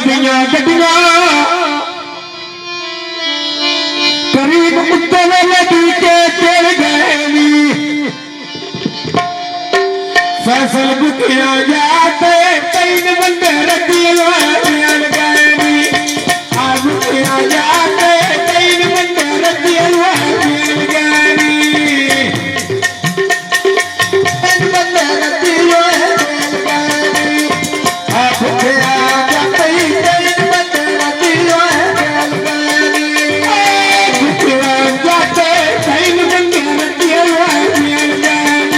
दियां गड्डियां करीब कुत्ते लगी के चढ़ गए फैसल बुकिया जाते तीन बंदे रखिए मिल गए आ बुकिया जाते तीन बंदे रखिए मिल गए तीन बंदे रखिए मिल गए आ बुकिया जाते तीन बंदे रखिए मिल गए बुकिया जाते तीन बंदे रखिए मिल गए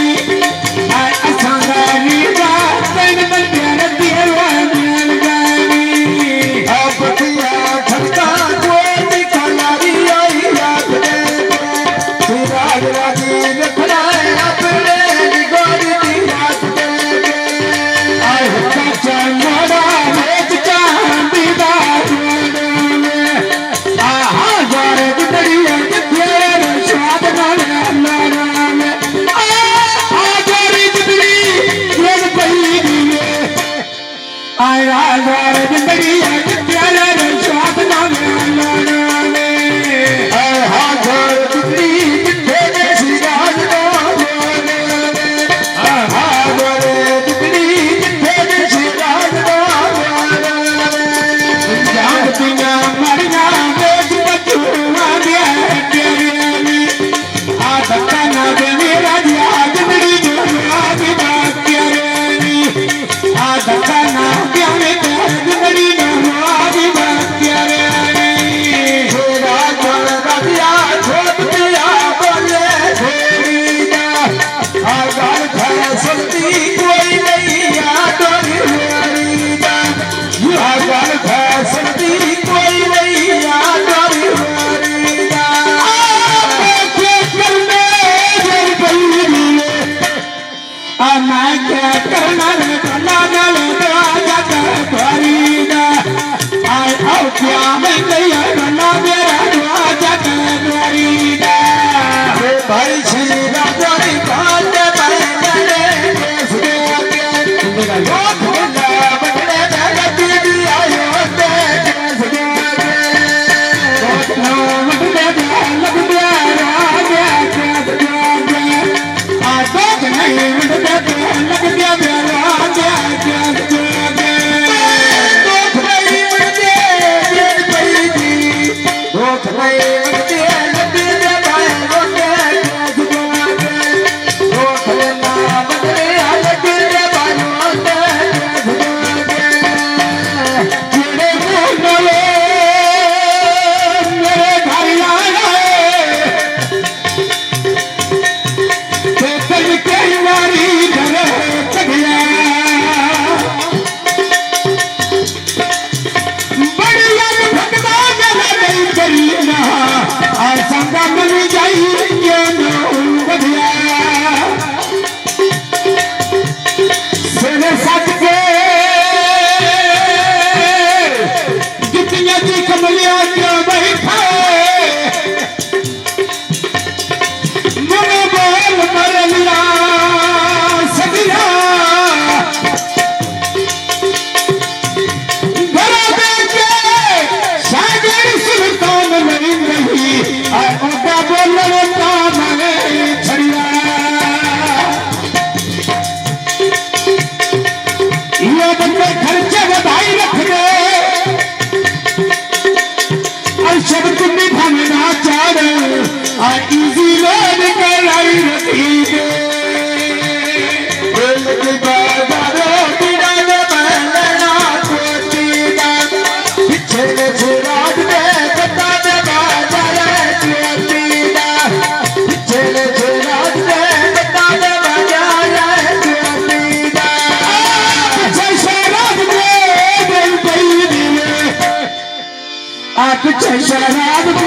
शराब शराब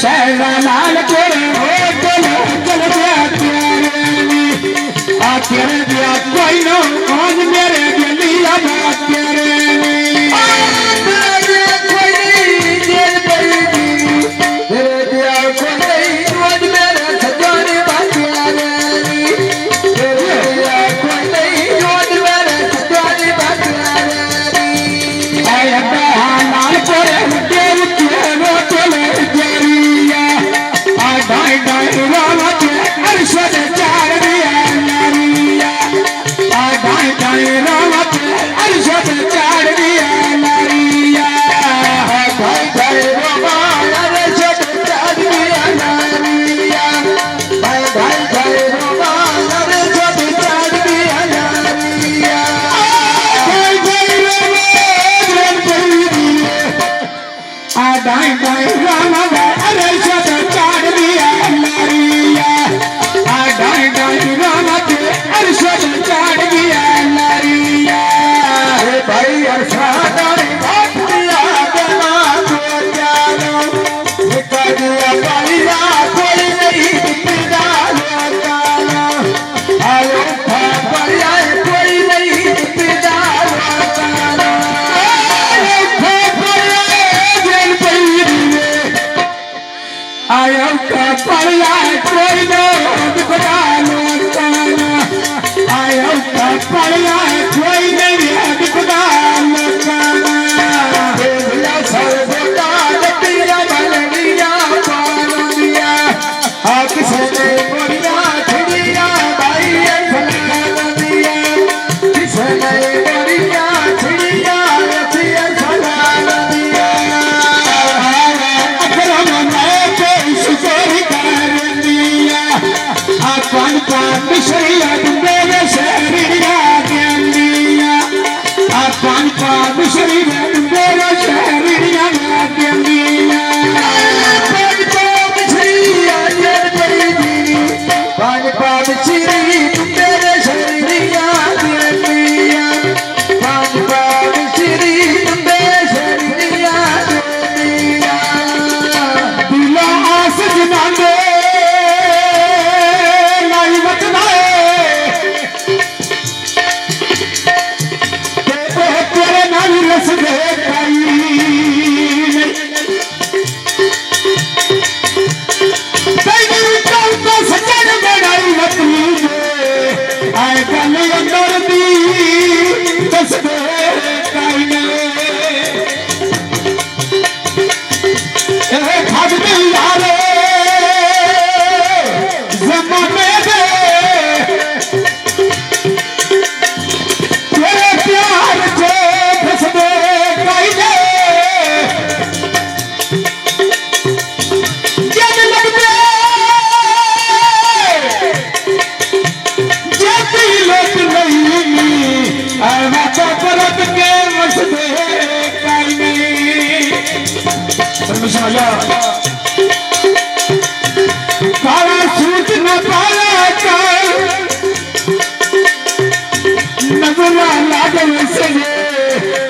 शहरा लाल कोरे हो चल गया तेरे दिया कोई नो आज मेरे गलिया बात तेरे कोई नहीं जेल पड़ी तेरे दिया कोई नहीं आज मेरे सजाने बात तेरे दिया कोई नहीं आज मेरे सजाने बात तेरे लाल कोरे मुझे तेरे चले तेरिया आ डाई डाई रामा के अरशद चार दिया नारिया आ डाई डाई रामा के अरशद चार दिया नारिया डाई डाई रामा अरशद चार दिया नारिया डाई डाई रामा अरशद चार दिया नारिया डाई डाई रामा डाई डाई रामा अरशद चार दिया नारिया डाई डाई रामा के अरशद चार दिया नारिया भाई अरशद बात दिया बना तो जानो निका दिया पालिया कोई नहीं पिता लोकाना आयो पालिया कोई नहीं पिता लोकाना आयो का पड़िया कोई नो दुखदा लोकाना आयो का पड़िया कोई नहीं दुखदा लोकाना देवला सर्वदा लतिया बलनिया पानिया आक से बोलिया छिड़िया भाई फलना दिया किसने बोलिया छिड़िया रतिया फलना दिया पान पान मिश्रिया मेरे शहरिया दिया पान पान मिश्रिया मेरे शहरिया दिया पान पान मिश्री मेरे शहरिया दिया पान पान मिश्री मेरे शहरिया दिया दिला आस जनाने काला सूट न पाया नजरा लागल से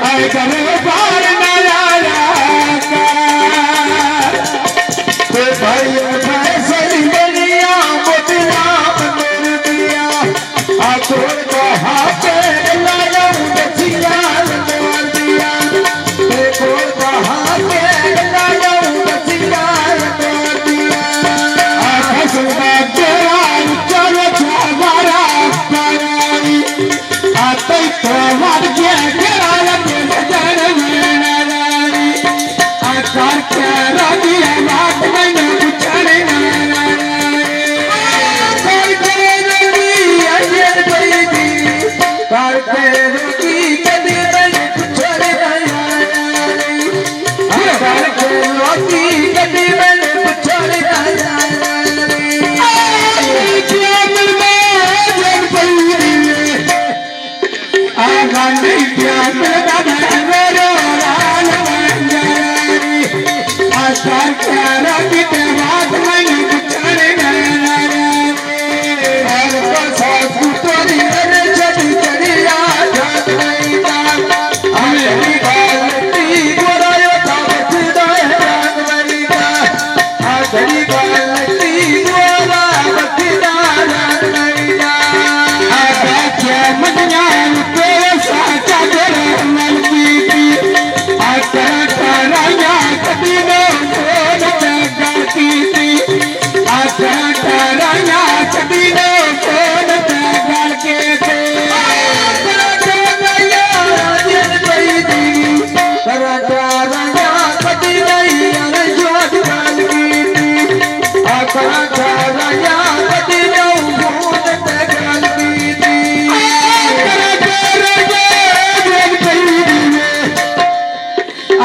आए करे बार न आया तो भाई फैसे दुनिया मोतिया बन दिया आ छोड़ को हाथ लाया बचिया बन दिया देखो को हाथ लाया बचिया बन दिया आखसुदा तेरा चलो छावारा पाई आते तो मार के केरा के नजर में नारी आकार के रागिया बात में न पुछड़े कोई करे नहीं अजय बैदी कार के रोकी कदी नहीं पुछड़े कार के रोकी कदी नहीं पुछड़े नहीं प्यार मेरा मेरे लाल मंजरी आसार प्यारा की बात नहीं पुछड़े हर बसा सुतरी मेरे चढ़ी चढ़िया जात नहीं हमें बालती गोरायो था बचदा जात नहीं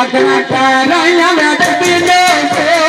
ਅਗਨਾ ਕਰਾਇਆ ਮੈਂ ਤੇ